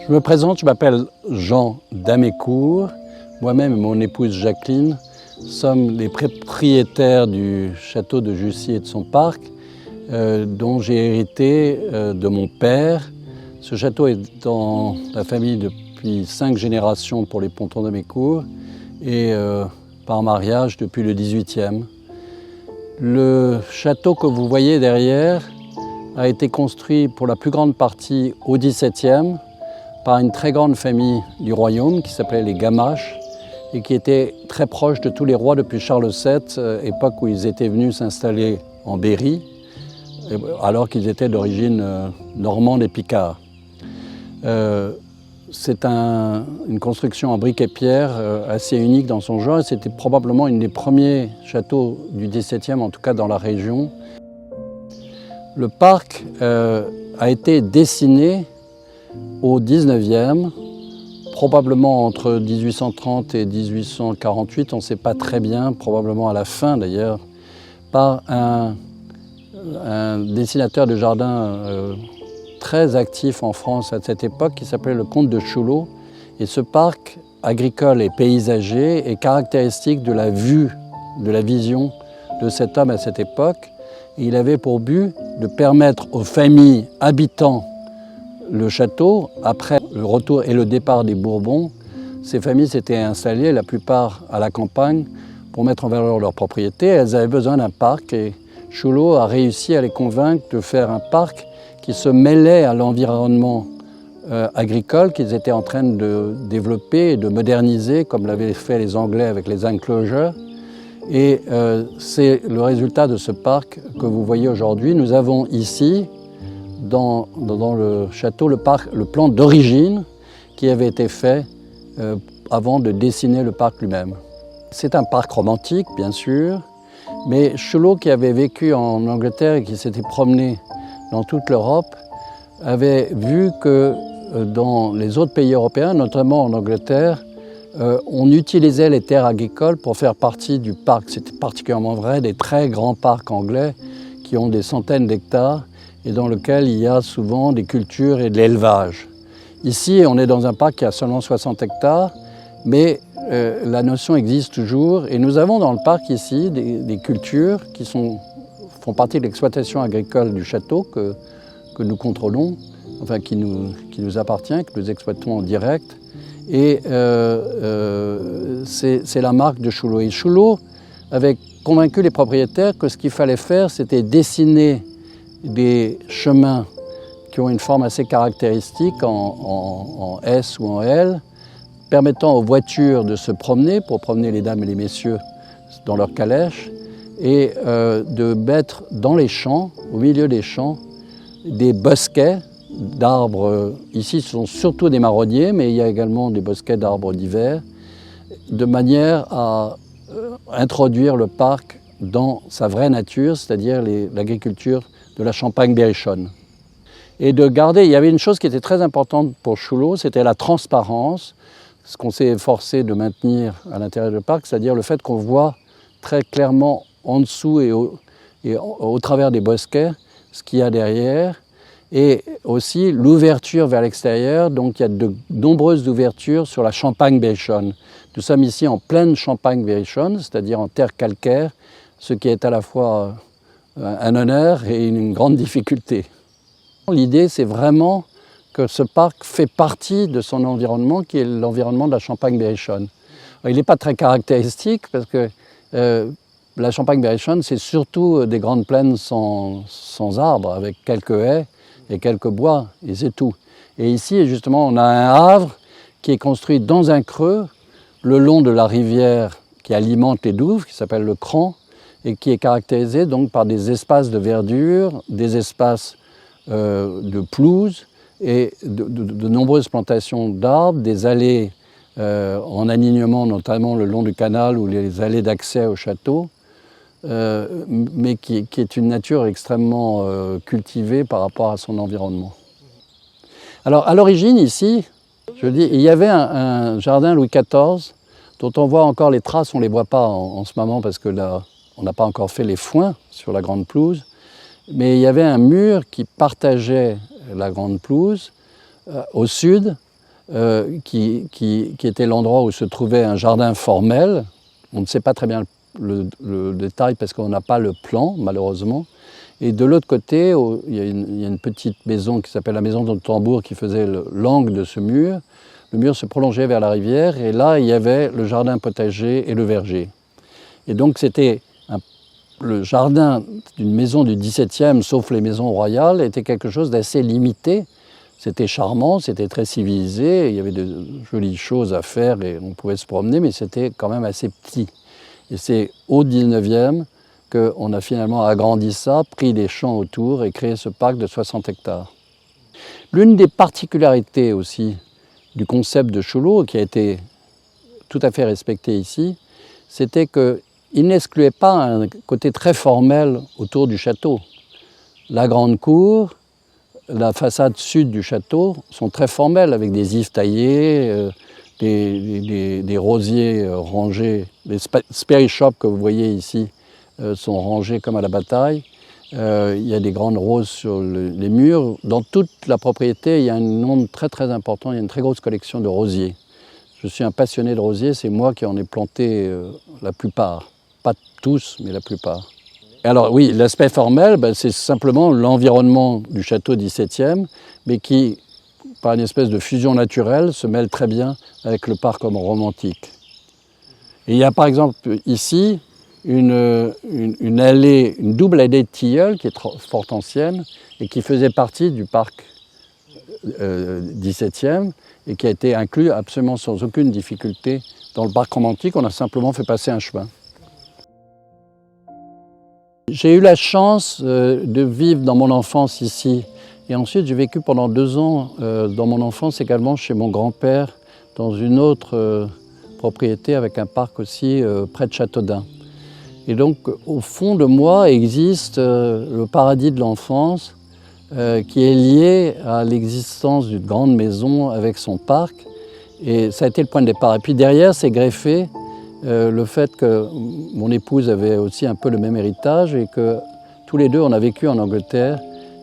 Je me présente, je m'appelle Jean d'Amécourt. Moi-même et mon épouse Jacqueline sommes les propriétaires du château de Jussy et de son parc, dont j'ai hérité de mon père. Ce château est dans la famille depuis 5 générations pour les Pontons d'Amécourt et par mariage depuis le 18e. Le château que vous voyez derrière a été construit pour la plus grande partie au XVIIe par une très grande famille du royaume qui s'appelait les Gamaches et qui était très proche de tous les rois depuis Charles VII, époque où ils étaient venus s'installer en Berry, alors qu'ils étaient d'origine normande et picard. C'est une construction en briques et pierre assez unique dans son genre et c'était probablement un des premiers châteaux du XVIIe, en tout cas dans la région. Le parc a été dessiné au XIXe, probablement entre 1830 et 1848, on ne sait pas très bien, probablement à la fin d'ailleurs, par un dessinateur de jardin très actif en France à cette époque qui s'appelait le comte de Chouleau. Et ce parc agricole et paysager est caractéristique de la vue, de la vision de cet homme à cette époque. Et il avait pour but de permettre aux familles habitant le château, après le retour et le départ des Bourbons, ces familles s'étaient installées, la plupart à la campagne, pour mettre en valeur leur propriété. Elles avaient besoin d'un parc et Chouleau a réussi à les convaincre de faire un parc qui se mêlait à l'environnement agricole qu'ils étaient en train de développer et de moderniser, comme l'avaient fait les Anglais avec les enclosures. Et c'est le résultat de ce parc que vous voyez aujourd'hui. Nous avons ici, dans le château, le plan d'origine qui avait été fait avant de dessiner le parc lui-même. C'est un parc romantique, bien sûr, mais Chouleau, qui avait vécu en Angleterre et qui s'était promené dans toute l'Europe, avait vu que dans les autres pays européens, notamment en Angleterre, on utilisait les terres agricoles pour faire partie du parc. C'était particulièrement vrai des très grands parcs anglais qui ont des centaines d'hectares et dans lesquels il y a souvent des cultures et de l'élevage. Ici, on est dans un parc qui a seulement 60 hectares, mais la notion existe toujours. Et nous avons dans le parc ici des cultures qui font partie de l'exploitation agricole du château que nous contrôlons, enfin qui nous appartient, que nous exploitons en direct. Et c'est la marque de Chouleau. Et Chouleau avait convaincu les propriétaires que ce qu'il fallait faire, c'était dessiner des chemins qui ont une forme assez caractéristique en S ou en L, permettant aux voitures de se promener, pour promener les dames et les messieurs dans leur calèche, et de mettre dans les champs, au milieu des champs, des bosquets d'arbres. Ici, ce sont surtout des marronniers, mais il y a également des bosquets d'arbres d'hiver, de manière à introduire le parc dans sa vraie nature, c'est-à-dire l'agriculture de la Champagne berrichonne. Et de garder, il y avait une chose qui était très importante pour Chouleau, c'était la transparence, ce qu'on s'est efforcé de maintenir à l'intérieur du parc, c'est-à-dire le fait qu'on voit très clairement en dessous et au travers des bosquets ce qu'il y a derrière, et aussi l'ouverture vers l'extérieur. Donc il y a de nombreuses ouvertures sur la Champagne berrichonne. Nous sommes ici en pleine Champagne berrichonne, c'est-à-dire en terre calcaire, ce qui est à la fois un honneur et une grande difficulté. L'idée, c'est vraiment que ce parc fait partie de son environnement, qui est l'environnement de la Champagne berrichonne. Il n'est pas très caractéristique parce que la Champagne berrichonne, c'est surtout des grandes plaines sans arbres, avec quelques haies et quelques bois, et c'est tout. Et ici, justement, on a un havre qui est construit dans un creux, le long de la rivière qui alimente les douves, qui s'appelle le Cran, et qui est caractérisé donc par des espaces de verdure, des espaces de pelouse et de nombreuses plantations d'arbres, des allées en alignement, notamment le long du canal ou les allées d'accès au château, mais qui est une nature extrêmement cultivée par rapport à son environnement. Alors à l'origine ici, je dis, il y avait un jardin Louis XIV dont on voit encore les traces, on ne les voit pas en ce moment parce que là, on n'a pas encore fait les foins sur la grande pelouse, mais il y avait un mur qui partageait la grande pelouse au sud qui était l'endroit où se trouvait un jardin formel. On ne sait pas très bien le détail parce qu'on n'a pas le plan, malheureusement. Et de l'autre côté, il y a une petite maison qui s'appelle la maison de tambour qui faisait l'angle de ce mur. Le mur se prolongeait vers la rivière et là, il y avait le jardin potager et le verger. Et donc, c'était le jardin d'une maison du XVIIe, sauf les maisons royales, était quelque chose d'assez limité. C'était charmant, c'était très civilisé, il y avait de jolies choses à faire et on pouvait se promener, mais c'était quand même assez petit. Et c'est au XIXe qu'on a finalement agrandi ça, pris les champs autour et créé ce parc de 60 hectares. L'une des particularités aussi du concept de Chouleau, qui a été tout à fait respecté ici, c'était qu'il n'excluait pas un côté très formel autour du château. La grande cour, la façade sud du château sont très formelles, avec des ifs taillés, des rosiers rangés. Les Sperry Shops que vous voyez ici sont rangés comme à la bataille. Il y a des grandes roses sur les murs. Dans toute la propriété, il y a un nombre très très important, il y a une très grosse collection de rosiers. Je suis un passionné de rosiers, c'est moi qui en ai planté la plupart. Pas tous, mais la plupart. Alors oui, l'aspect formel, c'est simplement l'environnement du château XVIIe, mais qui, par une espèce de fusion naturelle, se mêle très bien avec le parc romantique. Et il y a par exemple ici une allée, une double allée de tilleuls qui est fort ancienne et qui faisait partie du parc XVIIe et qui a été inclus absolument sans aucune difficulté dans le parc romantique. On a simplement fait passer un chemin. J'ai eu la chance de vivre dans mon enfance ici. Et ensuite, j'ai vécu pendant 2 ans dans mon enfance également chez mon grand-père, dans une autre propriété avec un parc aussi près de Châteaudun. Et donc, au fond de moi existe le paradis de l'enfance qui est lié à l'existence d'une grande maison avec son parc. Et ça a été le point de départ. Et puis derrière, c'est greffé le fait que mon épouse avait aussi un peu le même héritage et que tous les deux, on a vécu en Angleterre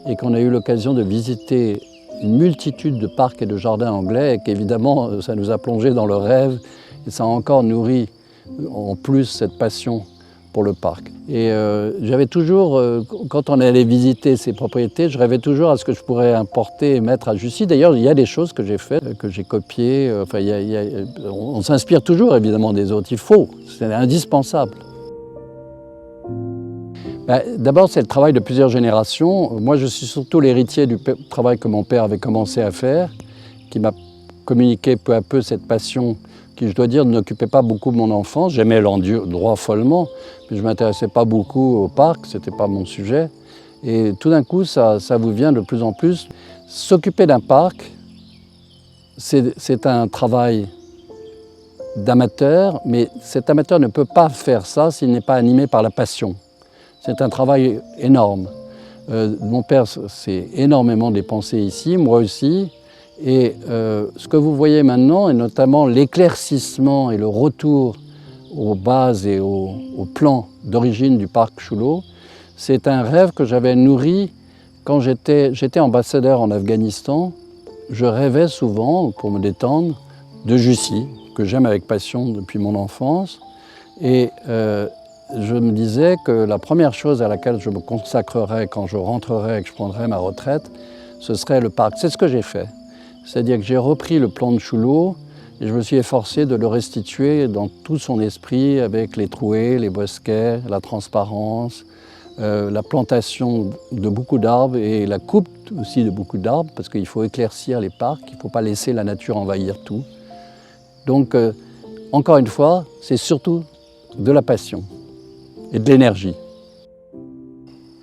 et qu'on a eu l'occasion de visiter une multitude de parcs et de jardins anglais et qu'évidemment, ça nous a plongé dans le rêve et ça a encore nourri en plus cette passion pour le parc. Et j'avais toujours, quand on allait visiter ces propriétés, je rêvais toujours à ce que je pourrais importer et mettre à Jussy. D'ailleurs, il y a des choses que j'ai faites, que j'ai copiées. Enfin, on s'inspire toujours évidemment des autres. Il faut, c'est indispensable. D'abord, c'est le travail de plusieurs générations. Moi, je suis surtout l'héritier du travail que mon père avait commencé à faire, qui m'a communiqué peu à peu cette passion qui, je dois dire, n'occupait pas beaucoup de mon enfance. J'aimais l'endroit follement, mais je ne m'intéressais pas beaucoup au parc, ce n'était pas mon sujet. Et tout d'un coup, ça vous vient de plus en plus. S'occuper d'un parc, c'est un travail d'amateur, mais cet amateur ne peut pas faire ça s'il n'est pas animé par la passion. C'est un travail énorme. Mon père s'est énormément dépensé ici, moi aussi. Et ce que vous voyez maintenant, et notamment l'éclaircissement et le retour aux bases et au plan d'origine du parc Chouleau, c'est un rêve que j'avais nourri quand j'étais ambassadeur en Afghanistan. Je rêvais souvent, pour me détendre, de Jussy, que j'aime avec passion depuis mon enfance. Et je me disais que la première chose à laquelle je me consacrerais quand je rentrerais et que je prendrais ma retraite, ce serait le parc. C'est ce que j'ai fait. C'est-à-dire que j'ai repris le plan de Chouleau et je me suis efforcé de le restituer dans tout son esprit avec les trouées, les bosquets, la transparence, la plantation de beaucoup d'arbres et la coupe aussi de beaucoup d'arbres parce qu'il faut éclaircir les parcs, il ne faut pas laisser la nature envahir tout. Donc, encore une fois, c'est surtout de la passion et de l'énergie.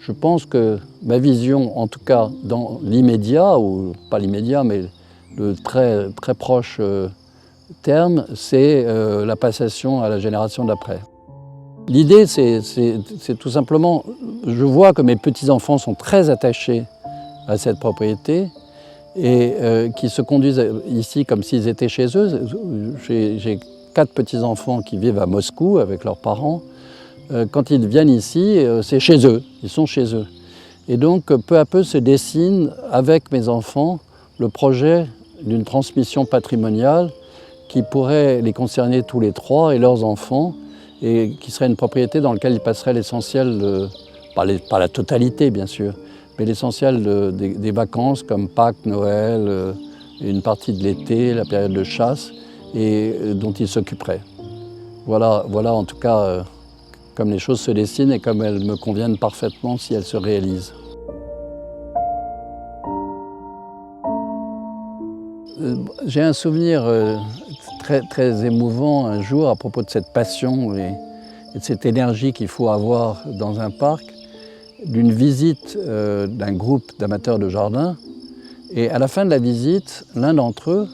Je pense que ma vision, en tout cas dans l'immédiat, ou pas l'immédiat, mais le très, très proche terme, c'est la passation à la génération d'après. L'idée, c'est tout simplement, je vois que mes petits-enfants sont très attachés à cette propriété et qui se conduisent ici comme s'ils étaient chez eux. J'ai 4 petits-enfants qui vivent à Moscou avec leurs parents. Quand ils viennent ici, c'est chez eux, ils sont chez eux. Et donc, peu à peu se dessine avec mes enfants le projet d'une transmission patrimoniale qui pourrait les concerner tous les trois et leurs enfants, et qui serait une propriété dans laquelle ils passeraient l'essentiel, pas la totalité bien sûr, mais l'essentiel des vacances comme Pâques, Noël, une partie de l'été, la période de chasse, et dont ils s'occuperaient. Voilà en tout cas comme les choses se dessinent et comme elles me conviennent parfaitement si elles se réalisent. J'ai un souvenir très émouvant un jour à propos de cette passion et de cette énergie qu'il faut avoir dans un parc, d'une visite d'un groupe d'amateurs de jardin. Et à la fin de la visite, l'un d'entre eux,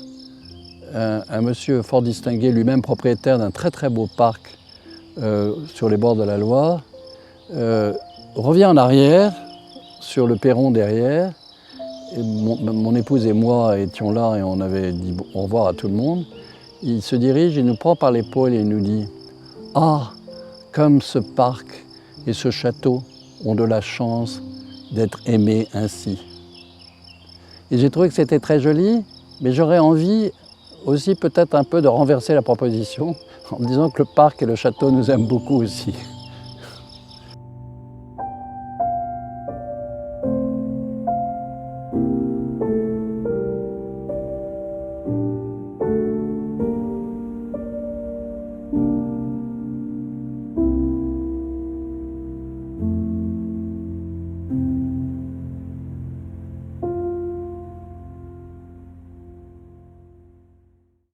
un monsieur fort distingué, lui-même propriétaire d'un très beau parc sur les bords de la Loire, revient en arrière, sur le perron derrière. Et mon épouse et moi étions là et on avait dit au revoir à tout le monde. Il se dirige, il nous prend par l'épaule et il nous dit « Ah, comme ce parc et ce château ont de la chance d'être aimés ainsi ». Et j'ai trouvé que c'était très joli, mais j'aurais envie aussi peut-être un peu de renverser la proposition en me disant que le parc et le château nous aiment beaucoup aussi.